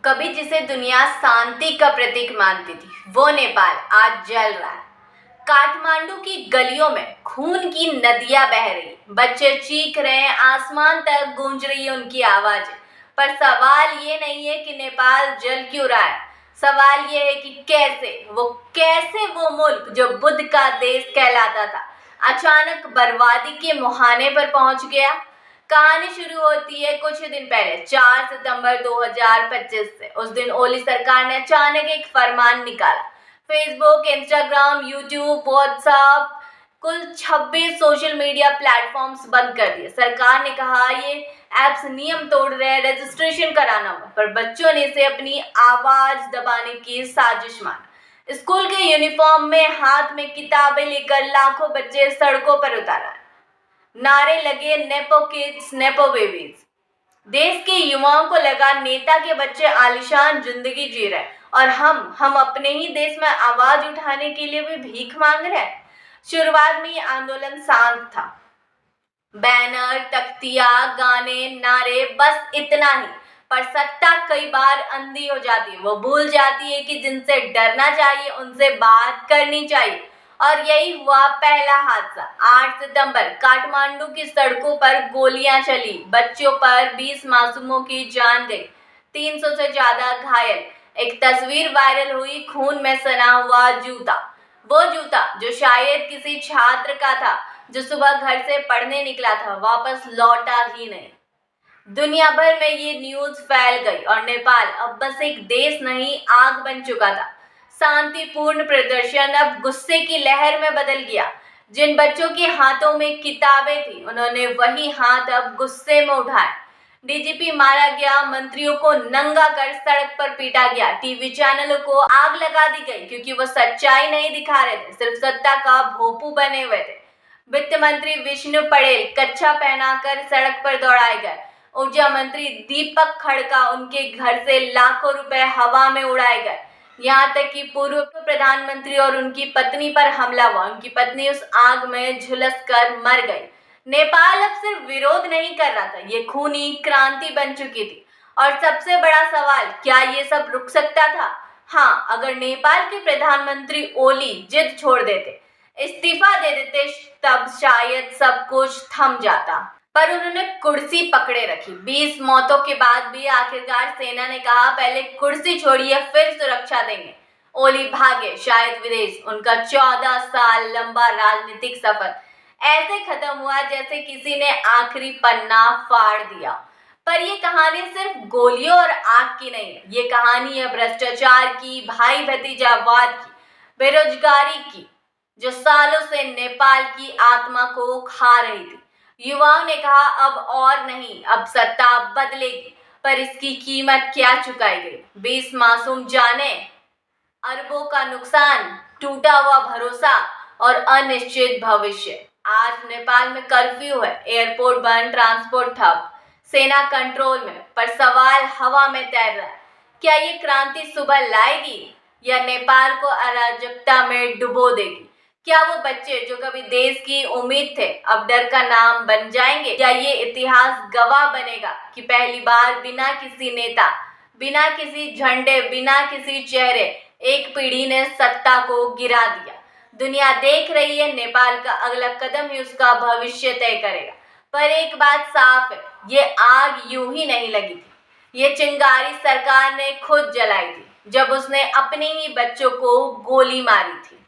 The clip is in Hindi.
कभी जिसे दुनिया शांति का प्रतीक मानती थी, वो नेपाल आज जल रहा है। काठमांडू की गलियों में खून की नदियां बह रही, बच्चे चीख रहे हैं, आसमान तक गूंज रही है उनकी आवाजें। पर सवाल ये नहीं है कि नेपाल जल क्यों रहा है, सवाल ये है कि कैसे वो मुल्क जो बुद्ध का देश कहलाता था, अचानक बर्बादी के मुहाने पर पहुंच गया। कहानी शुरू होती है कुछ दिन पहले 4 सितंबर 2025 से। उस दिन ओली सरकार ने अचानक एक फरमान निकाला। फेसबुक, इंस्टाग्राम, यूट्यूब, व्हाट्सएप, कुल 26 सोशल मीडिया प्लेटफॉर्म्स बंद कर दिए। सरकार ने कहा ये ऐप्स नियम तोड़ रहे हैं, रजिस्ट्रेशन कराना होगा। पर बच्चों ने इसे अपनी आवाज दबाने की साजिश माना। स्कूल के यूनिफॉर्म में, हाथ में किताबें लेकर लाखों बच्चे सड़कों पर उतारा, नारे लगे, नेपो किड्स, नेपो बेबीज। देश के युवाओं को लगा नेता के बच्चे आलीशान जिंदगी जी रहे और हम अपने ही देश में आवाज उठाने के लिए भी भीख मांग रहे हैं। शुरुआत में ये आंदोलन शांत था, बैनर, तख्तियां, गाने, नारे, बस इतना ही। पर सत्ता कई बार अंधी हो जाती है, वो भूल जाती है कि जिनसे डरना चाहिए उनसे बात करनी चाहिए। और यही हुआ पहला हादसा। 8 सितंबर काठमांडू की सड़कों पर गोलियां चली, बच्चों पर 20 मासूमों की जान गई, 300 से ज्यादा घायल। एक तस्वीर वायरल हुई, खून में सना हुआ जूता, वो जूता जो शायद किसी छात्र का था जो सुबह घर से पढ़ने निकला था, वापस लौटा ही नहीं। दुनिया भर में ये न्यूज फैल गई और नेपाल अब बस एक देश नहीं, आग बन चुका था। शांतिपूर्ण प्रदर्शन अब गुस्से की लहर में बदल गया। जिन बच्चों के हाथों में किताबें थी, उन्होंने वही हाथ अब गुस्से में उठाए। डीजीपी मारा गया, मंत्रियों को नंगा कर सड़क पर पीटा गया, टीवी चैनलों को आग लगा दी गई क्योंकि वो सच्चाई नहीं दिखा रहे थे, सिर्फ सत्ता का भोपू बने हुए थे। वित्त मंत्री विष्णु पटेल कच्छा पहनाकर सड़क पर दौड़ाए गए। ऊर्जा मंत्री दीपक खड़का, उनके घर से लाखों रुपए हवा में उड़ाए गए। यहाँ तक कि पूर्व प्रधानमंत्री और उनकी पत्नी पर हमला हुआ, उनकी पत्नी उस आग में झुलसकर मर गई। नेपाल अब सिर्फ विरोध नहीं कर रहा था, ये खूनी क्रांति बन चुकी थी। और सबसे बड़ा सवाल, क्या ये सब रुक सकता था? हाँ, अगर नेपाल के प्रधानमंत्री ओली जिद छोड़ देते, इस्तीफा दे देते, तब शायद सब कुछ थम जाता। पर उन्होंने कुर्सी पकड़े रखी। 20 मौतों के बाद भी आखिरकार सेना ने कहा पहले कुर्सी छोड़िए, फिर सुरक्षा देंगे। ओली भागे, शायद विदेश। उनका 14 साल लंबा राजनीतिक सफर ऐसे खत्म हुआ जैसे किसी ने आखिरी पन्ना फाड़ दिया। पर ये कहानी सिर्फ गोलियों और आग की नहीं है, ये कहानी है भ्रष्टाचार की, भाई भतीजावाद की, बेरोजगारी की, जो सालों से नेपाल की आत्मा को खा रही थी। युवाओं ने कहा अब और नहीं, अब सत्ता बदलेगी। पर इसकी कीमत क्या चुकाई गई? 20 मासूम जाने, अरबों का नुकसान, टूटा हुआ भरोसा और अनिश्चित भविष्य। आज नेपाल में कर्फ्यू है, एयरपोर्ट बंद, ट्रांसपोर्ट ठप, सेना कंट्रोल में। पर सवाल हवा में तैर रहा है, क्या ये क्रांति सुबह लाएगी या नेपाल को अराजकता में डुबो देगी? क्या वो बच्चे जो कभी देश की उम्मीद थे, अब डर का नाम बन जाएंगे? या ये इतिहास गवाह बनेगा कि पहली बार बिना किसी नेता, बिना किसी झंडे, बिना किसी चेहरे, एक पीढ़ी ने सत्ता को गिरा दिया? दुनिया देख रही है, नेपाल का अगला कदम ही उसका भविष्य तय करेगा। पर एक बात साफ है, ये आग यूं ही नहीं लगी थी, ये चिंगारी सरकार ने खुद जलाई थी जब उसने अपने ही बच्चों को गोली मारी थी।